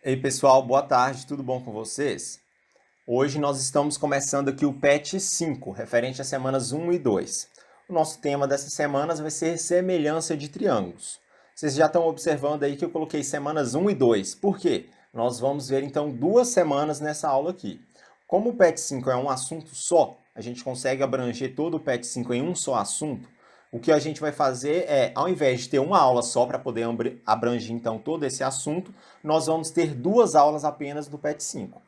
Ei pessoal, boa tarde, tudo bom com vocês? Hoje nós estamos começando aqui o PET 5, referente às semanas 1 e 2. O nosso tema dessas semanas vai ser semelhança de triângulos. Vocês já estão observando aí que eu coloquei semanas 1 e 2. Por quê? Nós vamos ver então 2 semanas nessa aula aqui. Como o PET 5 é um assunto só, a gente consegue abranger todo o PET 5 em um só assunto. O que a gente vai fazer é, ao invés de ter uma aula só para poder abranger então todo esse assunto, nós vamos ter 2 aulas apenas do PET 5.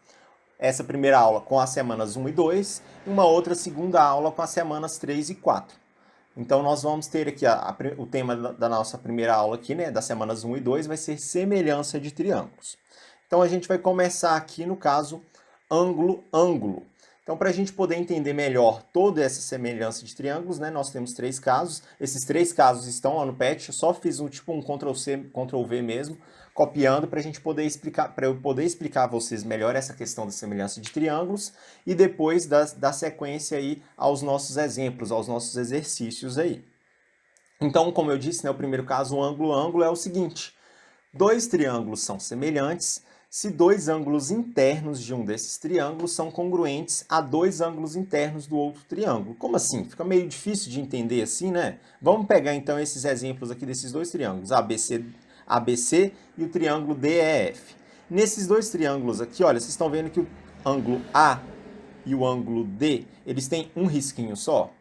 Essa primeira aula com as semanas 1 e 2 e uma outra segunda aula com as semanas 3 e 4. Então nós vamos ter aqui o tema da nossa primeira aula aqui, né, das semanas 1 e 2 vai ser semelhança de triângulos. Então a gente vai começar aqui no caso ângulo-ângulo. Então, para a gente poder entender melhor toda essa semelhança de triângulos, né, nós temos 3 casos. Esses 3 casos estão lá no PET, eu só fiz um Ctrl+C, Ctrl+V mesmo, copiando para a gente poder explicar, para eu poder explicar a vocês melhor essa questão da semelhança de triângulos e depois da sequência aí aos nossos exemplos, aos nossos exercícios aí. Então, como eu disse, né, o primeiro caso, o ângulo-ângulo, é o seguinte: 2 triângulos são semelhantes se 2 ângulos internos de um desses triângulos são congruentes a 2 ângulos internos do outro triângulo. Como assim? Fica meio difícil de entender assim, né? Vamos pegar então esses exemplos aqui desses 2 triângulos, ABC e o triângulo DEF. Nesses 2 triângulos aqui, olha, vocês estão vendo que o ângulo A e o ângulo D, eles têm um risquinho só?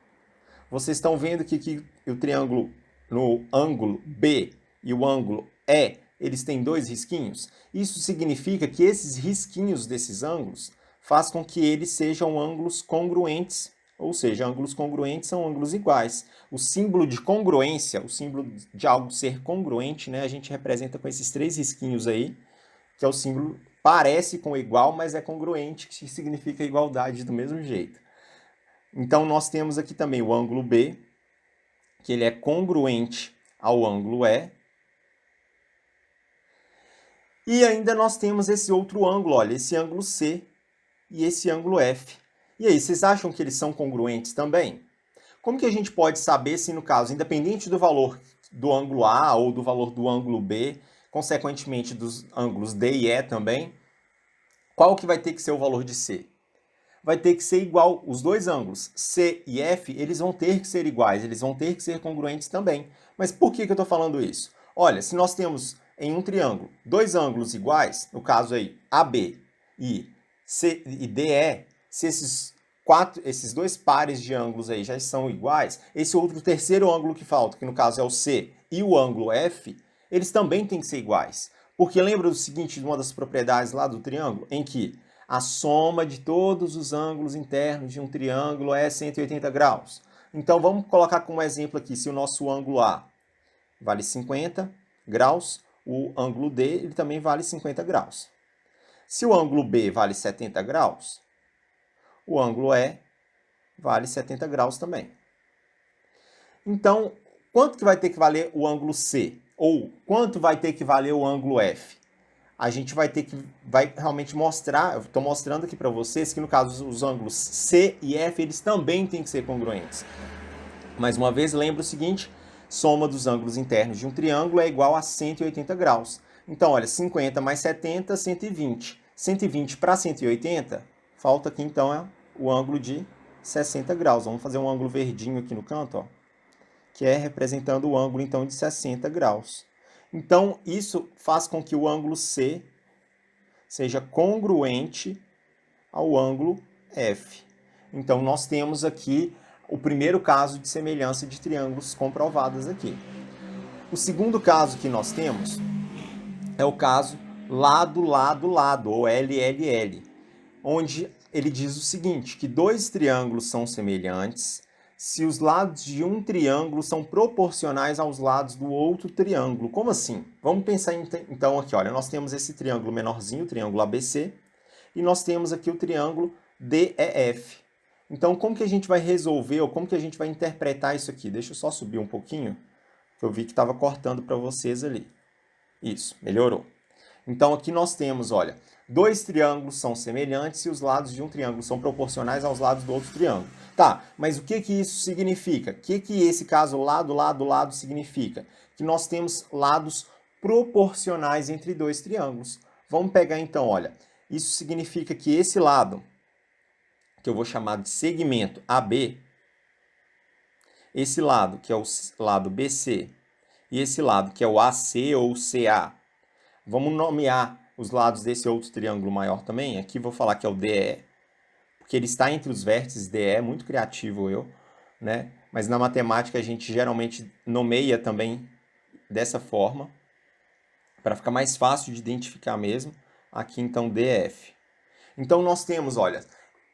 Vocês estão vendo que o triângulo no ângulo B e o ângulo E, eles têm 2 risquinhos? Isso significa que esses risquinhos desses ângulos faz com que eles sejam ângulos congruentes, ou seja, ângulos congruentes são ângulos iguais. O símbolo de congruência, o símbolo de algo ser congruente, né, a gente representa com esses 3 risquinhos aí, que é o símbolo, parece com igual, mas é congruente, que significa igualdade do mesmo jeito. Então, nós temos aqui também o ângulo B, que ele é congruente ao ângulo E. E ainda nós temos esse outro ângulo, olha, esse ângulo C e esse ângulo F. E aí, vocês acham que eles são congruentes também? Como que a gente pode saber se, no caso, independente do valor do ângulo A ou do valor do ângulo B, consequentemente dos ângulos D e E também, qual que vai ter que ser o valor de C? Vai ter que ser igual, os 2 ângulos, C e F, eles vão ter que ser iguais, eles vão ter que ser congruentes também. Mas por que eu estou falando isso? Olha, se nós temos em um triângulo 2 ângulos iguais, no caso aí AB e DE, se esses 2 pares de ângulos aí já são iguais, esse outro terceiro ângulo que falta, que no caso é o C e o ângulo F, eles também têm que ser iguais. Porque lembra do seguinte, de uma das propriedades lá do triângulo, em que a soma de todos os ângulos internos de um triângulo é 180 graus. Então vamos colocar como exemplo aqui, se o nosso ângulo A vale 50 graus, o ângulo D ele também vale 50 graus. Se o ângulo B vale 70 graus, o ângulo E vale 70 graus também. Então, quanto que vai ter que valer o ângulo C? Ou quanto vai ter que valer o ângulo F? A gente vai realmente mostrar, eu estou mostrando aqui para vocês que no caso os ângulos C e F, eles também têm que ser congruentes. Mais uma vez, lembra o seguinte, soma dos ângulos internos de um triângulo é igual a 180 graus. Então, olha, 50 mais 70, 120. 120 para 180, falta aqui então o ângulo de 60 graus. Vamos fazer um ângulo verdinho aqui no canto, ó, que é representando o ângulo então de 60 graus. Então, isso faz com que o ângulo C seja congruente ao ângulo F. Então, nós temos aqui o primeiro caso de semelhança de triângulos comprovadas aqui. O segundo caso que nós temos é o caso lado, lado, lado, ou LLL, onde ele diz o seguinte, que 2 triângulos são semelhantes se os lados de um triângulo são proporcionais aos lados do outro triângulo. Como assim? Vamos pensar então aqui, olha, nós temos esse triângulo menorzinho, o triângulo ABC, e nós temos aqui o triângulo DEF. Então, como que a gente vai resolver, ou como que a gente vai interpretar isso aqui? Deixa eu só subir um pouquinho, que eu vi que estava cortando para vocês ali. Isso, melhorou. Então, aqui nós temos, olha, 2 triângulos são semelhantes se os lados de um triângulo são proporcionais aos lados do outro triângulo. Tá, mas o que isso significa? O que esse caso lado, lado, lado significa? Que nós temos lados proporcionais entre 2 triângulos. Vamos pegar então, olha, isso significa que esse lado, que eu vou chamar de segmento AB, esse lado, que é o lado BC, e esse lado, que é o AC ou CA, vamos nomear os lados desse outro triângulo maior também. Aqui vou falar que é o DE, porque ele está entre os vértices DE, muito criativo eu, né? Mas na matemática a gente geralmente nomeia também dessa forma, para ficar mais fácil de identificar mesmo. Aqui então DF. Então nós temos, olha,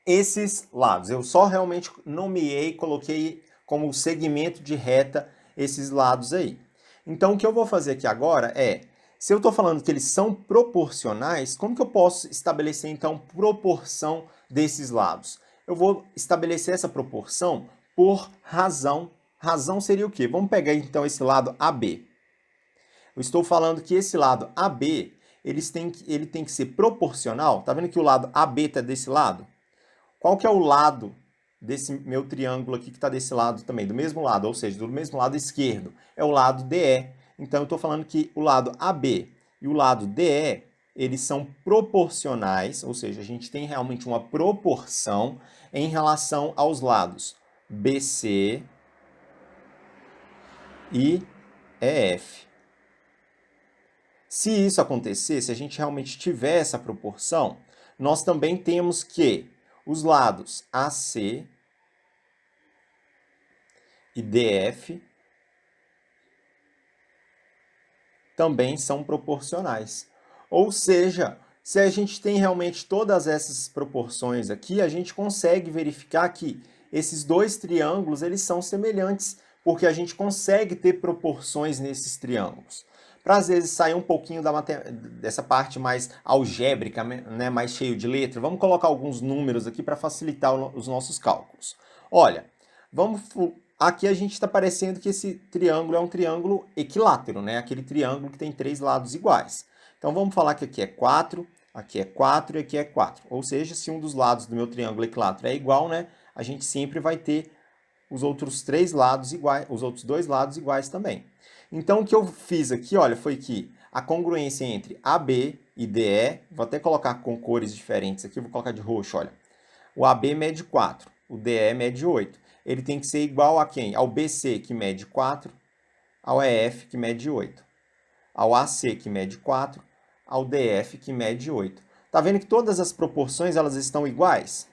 esses lados. Eu só realmente nomeei, coloquei como segmento de reta esses lados aí. Então o que eu vou fazer aqui agora é, se eu estou falando que eles são proporcionais, como que eu posso estabelecer então proporção desses lados? Eu vou estabelecer essa proporção por razão. Razão seria o quê? Vamos pegar então esse lado AB. Eu estou falando que esse lado AB, ele tem que ser proporcional. Tá vendo que o lado AB está desse lado? Qual que é o lado desse meu triângulo aqui que está desse lado também? Do mesmo lado, ou seja, do mesmo lado esquerdo. É o lado DE. Então, eu estou falando que o lado AB e o lado DE, eles são proporcionais, ou seja, a gente tem realmente uma proporção em relação aos lados BC e EF. Se isso acontecer, se a gente realmente tiver essa proporção, nós também temos que os lados AC e DF também são proporcionais. Ou seja, se a gente tem realmente todas essas proporções aqui, a gente consegue verificar que esses dois triângulos eles são semelhantes, porque a gente consegue ter proporções nesses triângulos. Para às vezes sair um pouquinho dessa parte mais algébrica, né, mais cheio de letra, vamos colocar alguns números aqui para facilitar os nossos cálculos. Olha, aqui a gente está parecendo que esse triângulo é um triângulo equilátero, né? Aquele triângulo que tem três lados iguais. Então vamos falar que aqui é 4, aqui é 4 e aqui é 4. Ou seja, se um dos lados do meu triângulo equilátero é igual, né? A gente sempre vai ter os outros três lados iguais, os outros dois lados iguais também. Então, o que eu fiz aqui, olha, foi que a congruência entre AB e DE, vou até colocar com cores diferentes aqui, vou colocar de roxo, olha. O AB mede 4, o DE mede 8. Ele tem que ser igual a quem? Ao BC, que mede 4, ao EF, que mede 8, ao AC, que mede 4, ao DF, que mede 8. Tá vendo que todas as proporções elas estão iguais?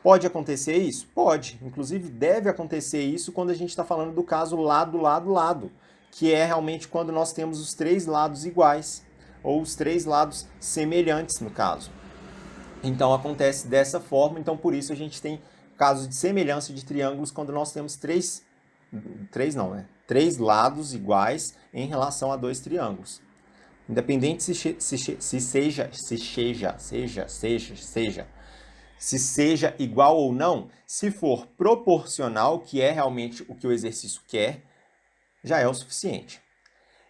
Pode acontecer isso? Pode. Inclusive, deve acontecer isso quando a gente está falando do caso lado, lado, lado, que é realmente quando nós temos os três lados iguais, ou os três lados semelhantes, no caso. Então, acontece dessa forma. Então, por isso, a gente tem casos de semelhança de triângulos quando nós temos três lados iguais em relação a dois triângulos. Independente se seja igual ou não, se for proporcional, que é realmente o que o exercício quer, já é o suficiente.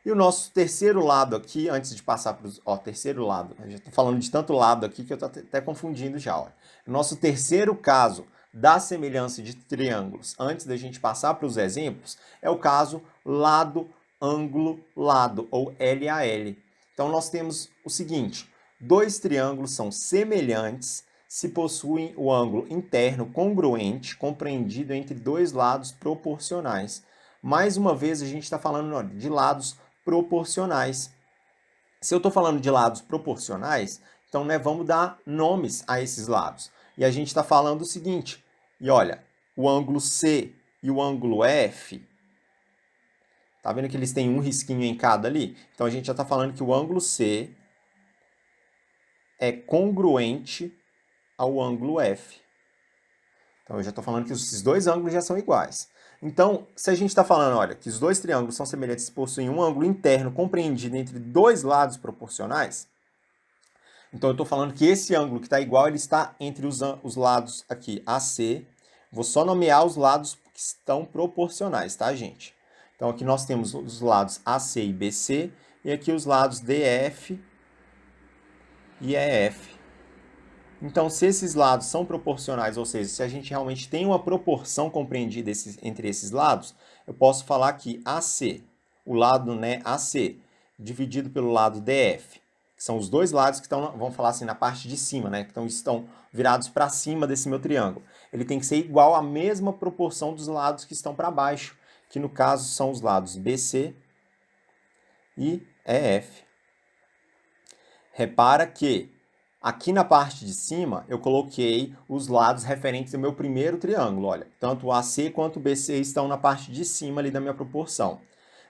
E o nosso terceiro lado aqui, antes de passar para o terceiro lado, eu já estou falando de tanto lado aqui que eu estou até confundindo já. Ó. Nosso terceiro caso da semelhança de triângulos, antes da gente passar para os exemplos, é o caso lado, ângulo, lado, ou LAL. Então, nós temos o seguinte, dois triângulos são semelhantes se possuem o ângulo interno congruente compreendido entre dois lados proporcionais. Mais uma vez, a gente está falando de lados proporcionais. Se eu estou falando de lados proporcionais, então vamos dar nomes a esses lados. E a gente está falando o seguinte, e olha, o ângulo C e o ângulo F, tá vendo que eles têm um risquinho em cada ali? Então a gente já está falando que o ângulo C é congruente ao ângulo F. Então eu já estou falando que esses dois ângulos já são iguais. Então, se a gente está falando, olha, que os dois triângulos são semelhantes e possuem um ângulo interno compreendido entre dois lados proporcionais, então eu estou falando que esse ângulo que está igual, ele está entre os lados aqui AC. Vou só nomear os lados que estão proporcionais, tá, gente? Então aqui nós temos os lados AC e BC, e aqui os lados DF e EF. Então, se esses lados são proporcionais, ou seja, se a gente realmente tem uma proporção compreendida entre esses lados, eu posso falar que AC, o lado AC, dividido pelo lado DF, que são os dois lados que estão, vamos falar assim, na parte de cima, né? Que estão virados para cima desse meu triângulo. Ele tem que ser igual à mesma proporção dos lados que estão para baixo, que no caso são os lados BC e EF. Repara que aqui na parte de cima eu coloquei os lados referentes ao meu primeiro triângulo, olha. Tanto o AC quanto o BC estão na parte de cima ali da minha proporção.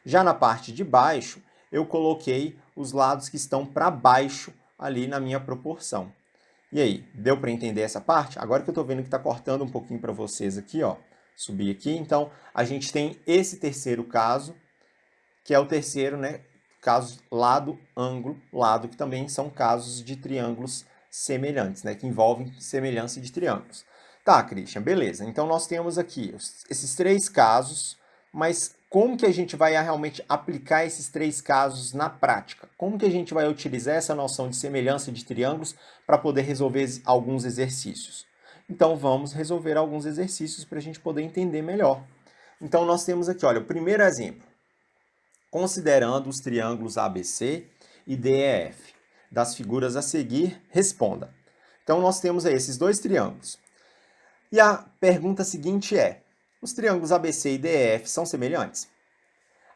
Já na parte de baixo, eu coloquei os lados que estão para baixo ali na minha proporção. E aí, deu para entender essa parte? Agora que eu estou vendo que está cortando um pouquinho para vocês aqui, ó, subir aqui. Então, a gente tem esse terceiro caso, que é o terceiro, né? Caso lado, ângulo, lado, que também são casos de triângulos semelhantes, né? Que envolvem semelhança de triângulos. Tá, Christian, beleza. Então, nós temos aqui esses três casos, mas como que a gente vai realmente aplicar esses três casos na prática? Como que a gente vai utilizar essa noção de semelhança de triângulos para poder resolver alguns exercícios? Então, vamos resolver alguns exercícios para a gente poder entender melhor. Então, nós temos aqui, olha, o primeiro exemplo. Considerando os triângulos ABC e DEF. Das figuras a seguir, responda. Então, nós temos aí esses dois triângulos. E a pergunta seguinte é: os triângulos ABC e DEF são semelhantes?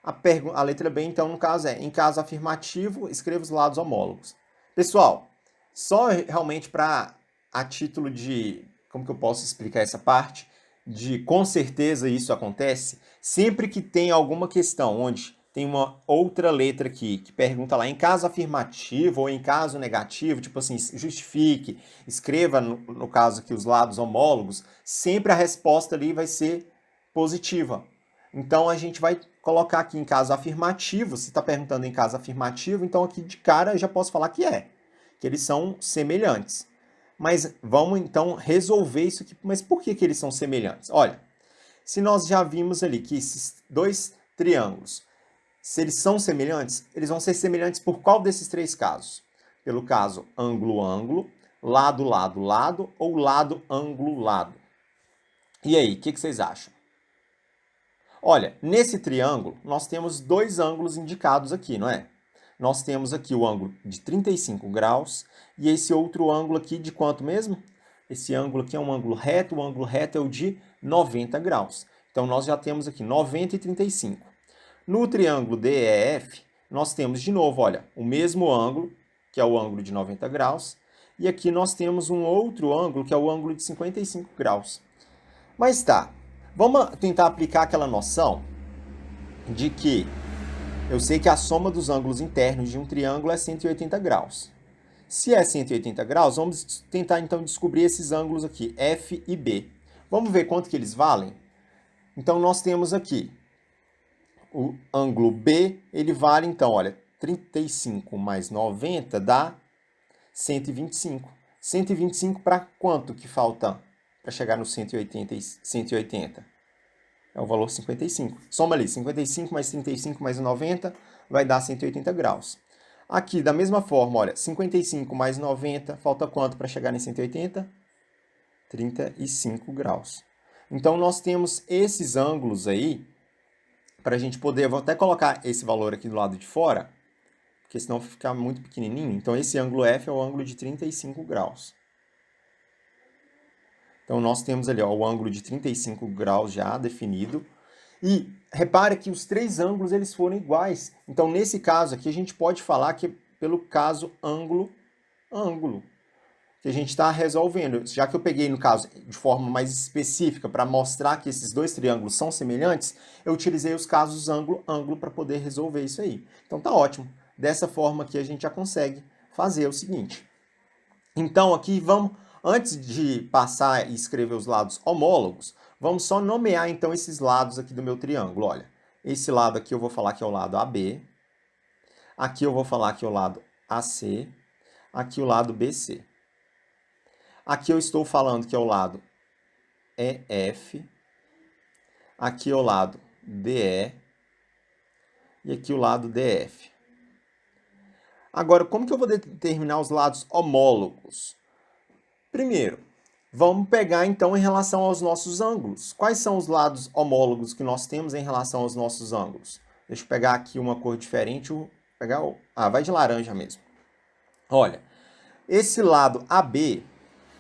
A letra B, então, no caso em caso afirmativo, escreva os lados homólogos. Pessoal, só realmente a título de, como que eu posso explicar essa parte? De com certeza isso acontece, sempre que tem alguma questão onde tem uma outra letra aqui que pergunta lá em caso afirmativo ou em caso negativo, tipo assim, justifique, escreva no caso aqui os lados homólogos, sempre a resposta ali vai ser positiva. Então a gente vai colocar aqui em caso afirmativo, se está perguntando em caso afirmativo, então aqui de cara eu já posso falar que eles são semelhantes. Mas vamos então resolver isso aqui. Mas por que eles são semelhantes? Olha, se nós já vimos ali que esses dois triângulos, se eles são semelhantes, eles vão ser semelhantes por qual desses três casos? Pelo caso ângulo-ângulo, lado-lado-lado ou lado-ângulo-lado. E aí, o que vocês acham? Olha, nesse triângulo, nós temos dois ângulos indicados aqui, não é? Nós temos aqui o ângulo de 35 graus e esse outro ângulo aqui de quanto mesmo? Esse ângulo aqui é um ângulo reto, o ângulo reto é o de 90 graus. Então, nós já temos aqui 90 e 35. No triângulo DEF, nós temos de novo, olha, o mesmo ângulo, que é o ângulo de 90 graus, e aqui nós temos um outro ângulo, que é o ângulo de 55 graus. Mas tá, vamos tentar aplicar aquela noção de que eu sei que a soma dos ângulos internos de um triângulo é 180 graus. Se é 180 graus, vamos tentar então descobrir esses ângulos aqui, F e B. Vamos ver quanto que eles valem? Então, nós temos aqui o ângulo B, ele vale então, olha, 35 mais 90 dá 125. 125 para quanto que falta para chegar no 180? É o valor 55. Soma ali, 55 mais 35 mais 90 vai dar 180 graus. Aqui, da mesma forma, olha, 55 mais 90, falta quanto para chegar em 180? 35 graus. Então, nós temos esses ângulos aí, para a gente poder, vou até colocar esse valor aqui do lado de fora, porque senão fica muito pequenininho. Então, esse ângulo F é o ângulo de 35 graus. Então, nós temos ali ó, o ângulo de 35 graus já definido. E repare que os três ângulos eles foram iguais. Então, nesse caso aqui, a gente pode falar que é pelo caso ângulo-ângulo que a gente está resolvendo. Já que eu peguei, no caso, de forma mais específica para mostrar que esses dois triângulos são semelhantes, eu utilizei os casos ângulo-ângulo para poder resolver isso aí. Então, tá ótimo. Dessa forma aqui, a gente já consegue fazer o seguinte. Então, aqui vamos, antes de passar e escrever os lados homólogos, vamos só nomear, então, esses lados aqui do meu triângulo. Olha, esse lado aqui eu vou falar que é o lado AB, aqui eu vou falar que é o lado AC, aqui o lado BC. Aqui eu estou falando que é o lado EF, aqui é o lado DE e aqui o lado DF. Agora, como que eu vou determinar os lados homólogos? Primeiro, vamos pegar então em relação aos nossos ângulos. Quais são os lados homólogos que nós temos em relação aos nossos ângulos? Deixa eu pegar aqui uma cor diferente, vai de laranja mesmo. Olha, esse lado AB,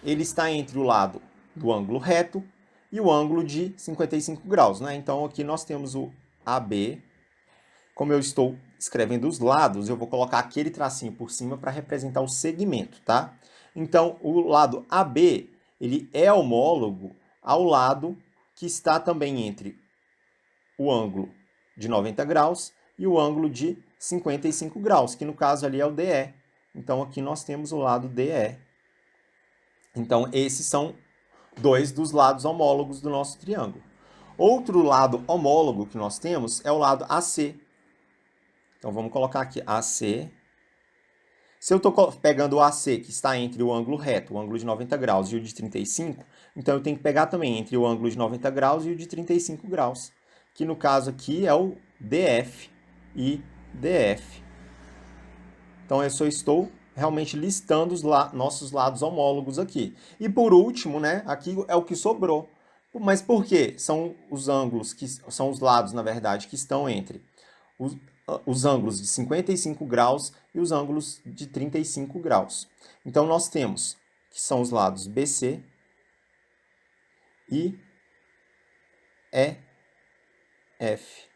ele está entre o lado do ângulo reto e o ângulo de 55 graus, né? Então, aqui nós temos o AB. Como eu estou escrevendo os lados, eu vou colocar aquele tracinho por cima para representar o segmento, tá? Então, o lado AB, ele é homólogo ao lado que está também entre o ângulo de 90 graus e o ângulo de 55 graus, que no caso ali é o DE. Então, aqui nós temos o lado DE. Então, esses são dois dos lados homólogos do nosso triângulo. Outro lado homólogo que nós temos é o lado AC. Então, vamos colocar aqui AC. Se eu estou pegando o AC, que está entre o ângulo reto, o ângulo de 90 graus, e o de 35, então eu tenho que pegar também entre o ângulo de 90 graus e o de 35 graus, que no caso aqui é o DF e DF. Então, eu só estou realmente listando os nossos lados homólogos aqui. E por último, né, aqui é o que sobrou. Mas por quê? São os ângulos, são os lados, na verdade, que estão entre os ângulos de 55 graus e os ângulos de 35 graus. Então, nós temos que são os lados BC e EF.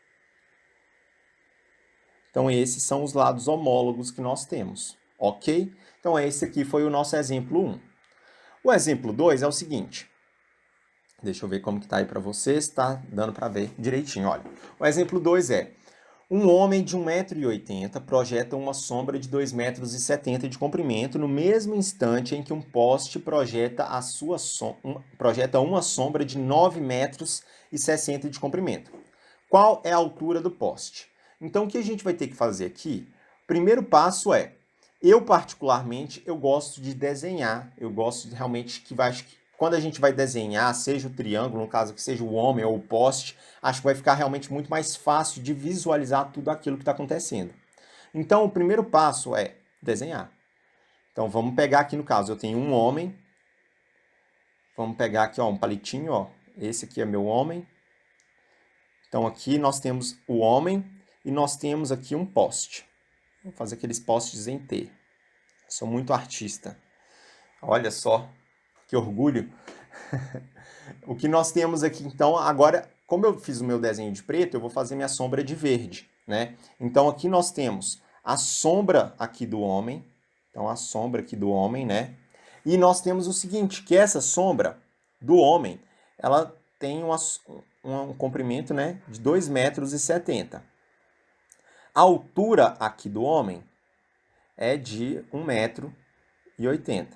Então, esses são os lados homólogos que nós temos, ok? Então, esse aqui foi o nosso exemplo 1. O exemplo 2 é o seguinte. Deixa eu ver como que tá aí para vocês, tá dando para ver direitinho, olha. O exemplo 2 é: um homem de 1,80 m projeta uma sombra de 2,70 m de comprimento no mesmo instante em que um poste projeta uma sombra de 9,60 m de comprimento. Qual é a altura do poste? Então, o que a gente vai ter que fazer aqui? O primeiro passo é, eu particularmente, eu gosto de desenhar, eu gosto de realmente quando a gente vai desenhar, seja o triângulo, no caso que seja o homem ou o poste, acho que vai ficar realmente muito mais fácil de visualizar tudo aquilo que está acontecendo. Então, o primeiro passo é desenhar. Então, vamos pegar aqui no caso, eu tenho um homem, vamos pegar aqui ó, um palitinho, ó. Esse aqui é meu homem. Então, aqui nós temos o homem e nós temos aqui um poste. Vou fazer aqueles postes em T. Sou muito artista. Olha só, que orgulho. O que nós temos aqui, então, agora, como eu fiz o meu desenho de preto, eu vou fazer minha sombra de verde, né? Então, aqui nós temos a sombra aqui do homem. Então, a sombra aqui do homem, né? E nós temos o seguinte, que essa sombra do homem, ela tem um comprimento, né, de 2,70 m. A altura aqui do homem é de 1,80 m.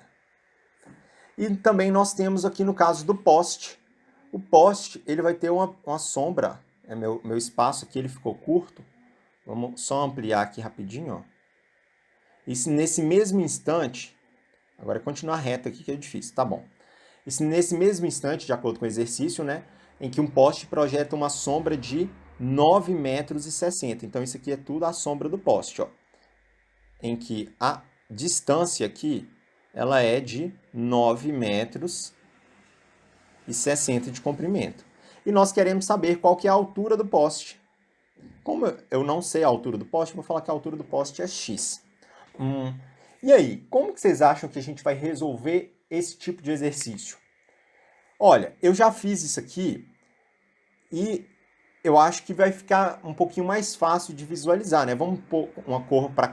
E também nós temos aqui no caso do poste. O poste, ele vai ter uma sombra. Meu espaço aqui ele ficou curto. Vamos só ampliar aqui rapidinho. Ó. E se nesse mesmo instante, agora continuar reto aqui que é difícil, tá bom. E se nesse mesmo instante, de acordo com o exercício, né, em que um poste projeta uma sombra de 9,60 m. Então, isso aqui é tudo a sombra do poste, ó. Em que a distância aqui, ela é de 9,60 m de comprimento. E nós queremos saber qual que é a altura do poste. Como eu não sei a altura do poste, eu vou falar que a altura do poste é x. E aí, como que vocês acham que a gente vai resolver esse tipo de exercício? Olha, eu já fiz isso aqui e eu acho que vai ficar um pouquinho mais fácil de visualizar, né? Vamos pôr uma cor para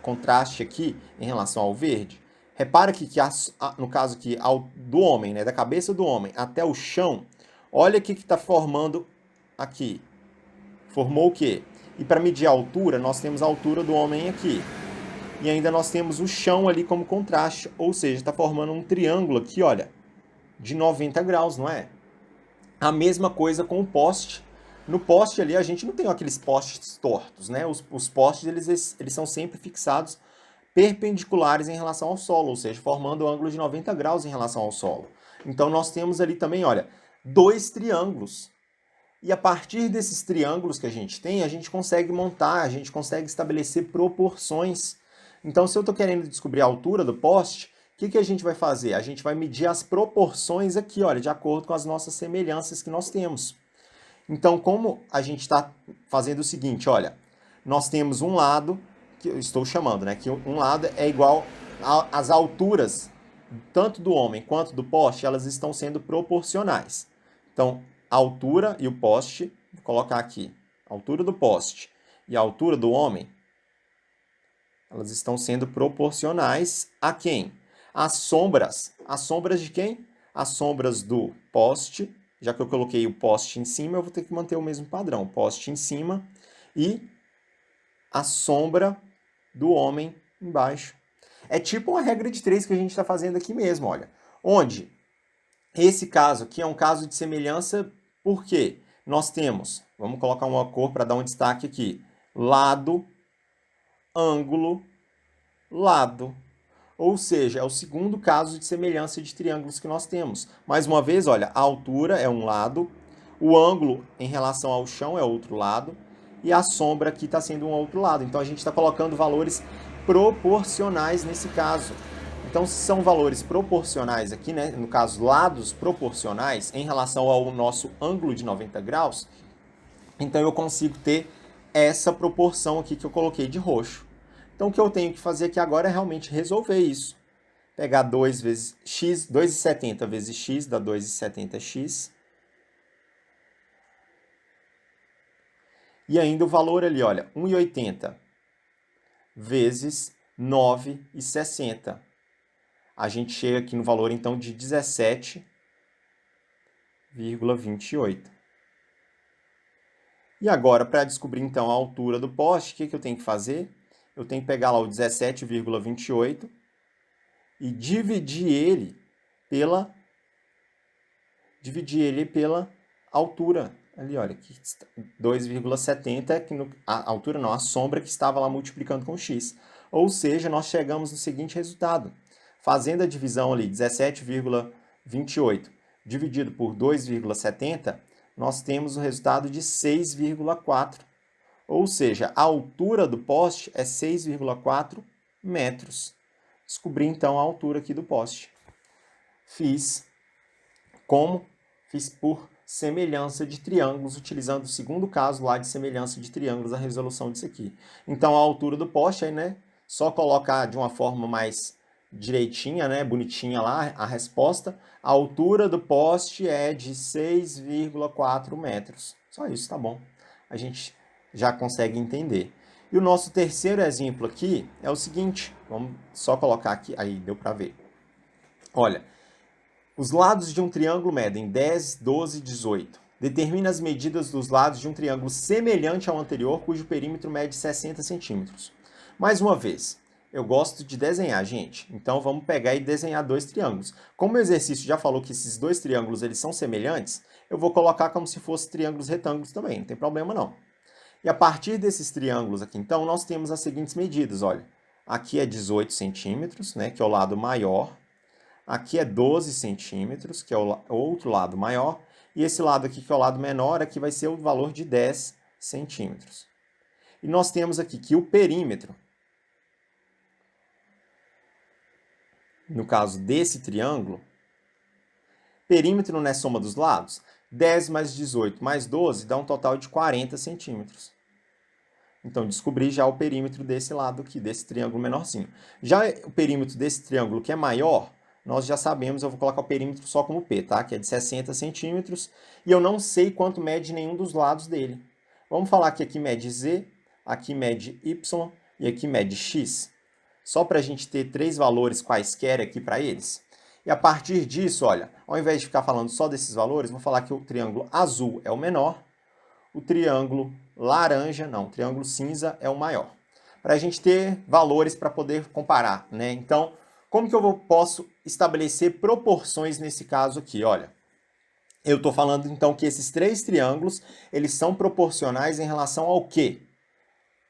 contraste aqui em relação ao verde. Repara que no caso aqui do homem, né? Da cabeça do homem até o chão, olha o que está formando aqui. Formou o quê? E para medir a altura, nós temos a altura do homem aqui. E ainda nós temos o chão ali como contraste, ou seja, está formando um triângulo aqui, olha, de 90 graus, não é? A mesma coisa com o poste. No poste ali a gente não tem aqueles postes tortos, né? Os postes eles são sempre fixados perpendiculares em relação ao solo, ou seja, formando um ângulo de 90 graus em relação ao solo. Então nós temos ali também, olha, dois triângulos. E a partir desses triângulos que a gente consegue montar, a gente consegue estabelecer proporções. Então, se eu estou querendo descobrir a altura do poste, o que a gente vai fazer? A gente vai medir as proporções aqui, olha, de acordo com as nossas semelhanças que nós temos. Então, como a gente está fazendo o seguinte, olha, nós temos um lado, que eu estou chamando, né, que um lado é igual as alturas, tanto do homem quanto do poste, elas estão sendo proporcionais. Então, a altura e o poste, vou colocar aqui, a altura do poste e a altura do homem, elas estão sendo proporcionais a quem? As sombras. As sombras de quem? As sombras do poste, já que eu coloquei o poste em cima, eu vou ter que manter o mesmo padrão. Poste em cima e a sombra do homem embaixo. É tipo uma regra de 3 que a gente está fazendo aqui mesmo, olha. Onde esse caso aqui é um caso de semelhança, porque nós temos, vamos colocar uma cor para dar um destaque aqui, lado, ângulo, lado. Ou seja, é o segundo caso de semelhança de triângulos que nós temos. Mais uma vez, olha, a altura é um lado, o ângulo em relação ao chão é outro lado, e a sombra aqui está sendo um outro lado. Então a gente está colocando valores proporcionais nesse caso. Então, se são valores proporcionais aqui, né, no caso, lados proporcionais em relação ao nosso ângulo de 90 graus, então eu consigo ter essa proporção aqui que eu coloquei de roxo. Então, o que eu tenho que fazer aqui agora é realmente resolver isso. Pegar 2 vezes x, 2,70 vezes x dá 2,70x. E ainda o valor ali, olha, 1,80 vezes 9,60. A gente chega aqui no valor, então, de 17,28. E agora, para descobrir, então, a altura do poste, o que eu tenho que fazer? Eu tenho que pegar lá o 17,28 e dividir ele pela altura. Ali, olha, 2,70, a altura não, a sombra que estava lá multiplicando com x. Ou seja, nós chegamos no seguinte resultado. Fazendo a divisão ali, 17,28 dividido por 2,70, nós temos o resultado de 6,4. Ou seja, a altura do poste é 6,4 metros. Descobri, então, a altura aqui do poste. Fiz por semelhança de triângulos, utilizando o segundo caso lá de semelhança de triângulos, a resolução disso aqui. Então, a altura do poste, aí, né, só colocar de uma forma mais direitinha, né, bonitinha lá, a resposta. A altura do poste é de 6,4 metros. Só isso, tá bom. A gente já consegue entender. E o nosso terceiro exemplo aqui é o seguinte, vamos só colocar aqui, aí deu para ver. Olha, os lados de um triângulo medem 10, 12 e 18. Determina as medidas dos lados de um triângulo semelhante ao anterior, cujo perímetro mede 60 centímetros. Mais uma vez, eu gosto de desenhar, gente. Então vamos pegar e desenhar dois triângulos. Como o exercício já falou que esses dois triângulos eles são semelhantes, eu vou colocar como se fossem triângulos retângulos também, não tem problema não. E a partir desses triângulos aqui, então, nós temos as seguintes medidas, olha. Aqui é 18 centímetros, né, que é o lado maior. Aqui é 12 centímetros, que é o outro lado maior. E esse lado aqui, que é o lado menor, aqui vai ser o valor de 10 centímetros. E nós temos aqui que o perímetro, no caso desse triângulo, perímetro não é soma dos lados? 10 mais 18 mais 12 dá um total de 40 centímetros. Então, descobri já o perímetro desse lado aqui, desse triângulo menorzinho. Já o perímetro desse triângulo que é maior, nós já sabemos, eu vou colocar o perímetro só como P, tá? Que é de 60 centímetros. E eu não sei quanto mede nenhum dos lados dele. Vamos falar que aqui mede Z, aqui mede Y e aqui mede X. Só para a gente ter três valores quaisquer aqui para eles. E a partir disso, olha, ao invés de ficar falando só desses valores, vou falar que o triângulo azul é o menor, o triângulo laranja, não, o triângulo cinza é o maior. Para a gente ter valores para poder comparar, né? Então, como que eu posso estabelecer proporções nesse caso aqui? Olha, eu estou falando então que esses três triângulos, eles são proporcionais em relação ao quê?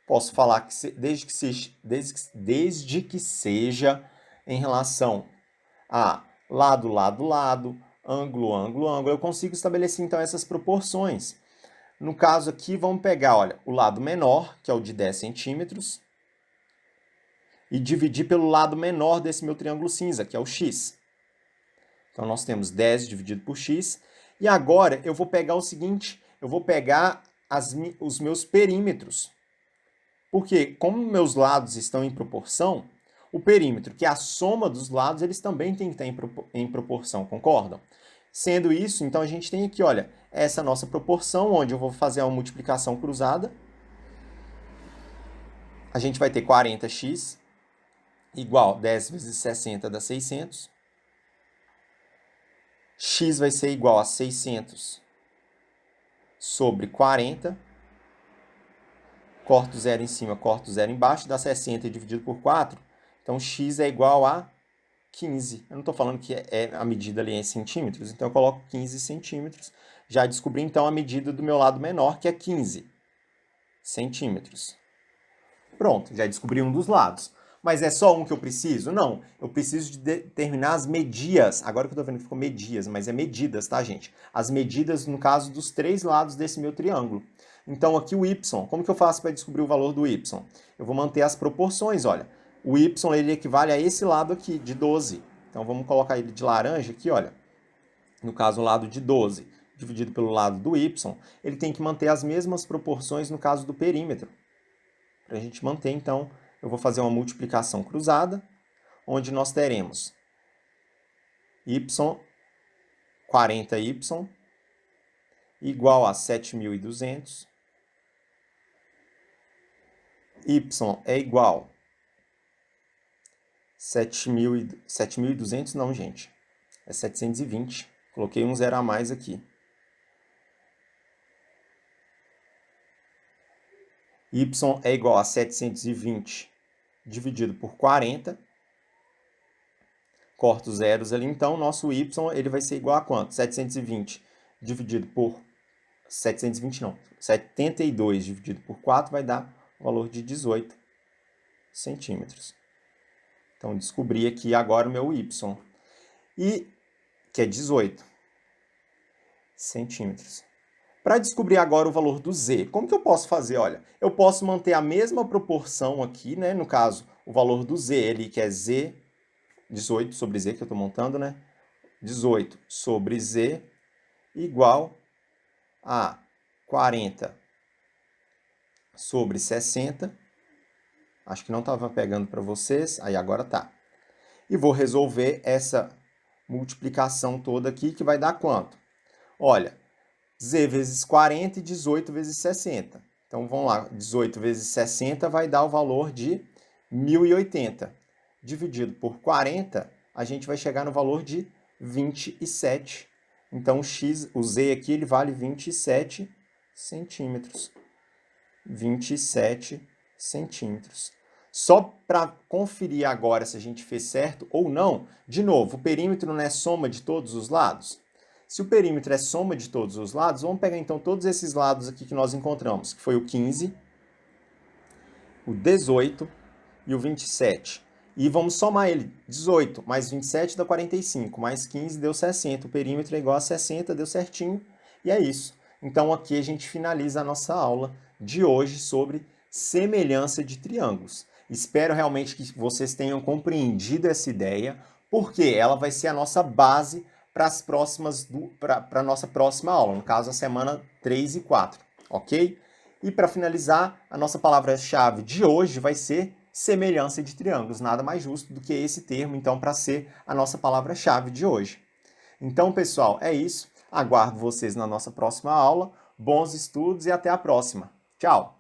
Posso falar que desde que seja em relação a lado, lado, lado, ângulo, ângulo, ângulo, eu consigo estabelecer então essas proporções. No caso aqui, vamos pegar, olha, o lado menor, que é o de 10 centímetros, e dividir pelo lado menor desse meu triângulo cinza, que é o x. Então, nós temos 10 dividido por x. E agora, eu vou pegar o seguinte, eu vou pegar os meus perímetros. Porque, como meus lados estão em proporção, O perímetro, que é a soma dos lados, eles também têm que estar em proporção, concordam? Sendo isso, então a gente tem aqui, olha, essa nossa proporção, onde eu vou fazer uma multiplicação cruzada. A gente vai ter 40x igual 10 vezes 60 dá 600. X vai ser igual a 600 sobre 40. Corto zero em cima, corto zero embaixo, dá 60 dividido por 4. Então, x é igual a 15. Eu não estou falando que a medida ali é em centímetros, então eu coloco 15 centímetros. Já descobri, então, a medida do meu lado menor, que é 15 centímetros. Pronto, já descobri um dos lados. Mas é só um que eu preciso? Não, eu preciso de determinar as medidas. Agora que eu estou vendo que ficou medidas, mas é medidas, tá, gente? As medidas, no caso, dos 3 lados desse meu triângulo. Então, aqui o y, como que eu faço para descobrir o valor do y? Eu vou manter as proporções, olha. O y, ele equivale a esse lado aqui, de 12. Então, vamos colocar ele de laranja aqui, olha. No caso, o lado de 12, dividido pelo lado do y, ele tem que manter as mesmas proporções no caso do perímetro. Para a gente manter, então, eu vou fazer uma multiplicação cruzada, onde nós teremos y, 40y, igual a 7.200. Y é igual a 7.200, não, gente. É 720. Coloquei um zero a mais aqui. Y é igual a 720 dividido por 40. Corto zeros ali, então, nosso y ele vai ser igual a quanto? 720 dividido por 720 não, 72 dividido por 4 vai dar o valor de 18 centímetros. Então, descobri aqui agora o meu y, que é 18 centímetros. Para descobrir agora o valor do z, como que eu posso fazer? Olha, eu posso manter a mesma proporção aqui, né? No caso, o valor do z, ele que é z, 18 sobre z que eu estou montando, né? 18 sobre z igual a 40 sobre 60. Acho que não estava pegando para vocês, aí agora tá. E vou resolver essa multiplicação toda aqui, que vai dar quanto? Olha, z vezes 40 e 18 vezes 60. Então, vamos lá, 18 vezes 60 vai dar o valor de 1.080. Dividido por 40, a gente vai chegar no valor de 27. Então, o z aqui ele vale 27 centímetros. 27 centímetros. Só para conferir agora se a gente fez certo ou não, de novo, o perímetro não é soma de todos os lados? Se o perímetro é soma de todos os lados, vamos pegar então todos esses lados aqui que nós encontramos, que foi o 15, o 18 e o 27. E vamos somar ele. 18 mais 27 dá 45, mais 15 deu 60. O perímetro é igual a 60, deu certinho. E é isso. Então aqui a gente finaliza a nossa aula de hoje sobre semelhança de triângulos. Espero realmente que vocês tenham compreendido essa ideia, porque ela vai ser a nossa base para a nossa próxima aula, no caso a semana 3 e 4, ok? E para finalizar, a nossa palavra-chave de hoje vai ser semelhança de triângulos. Nada mais justo do que esse termo, então, para ser a nossa palavra-chave de hoje. Então, pessoal, é isso. Aguardo vocês na nossa próxima aula. Bons estudos e até a próxima. Tchau!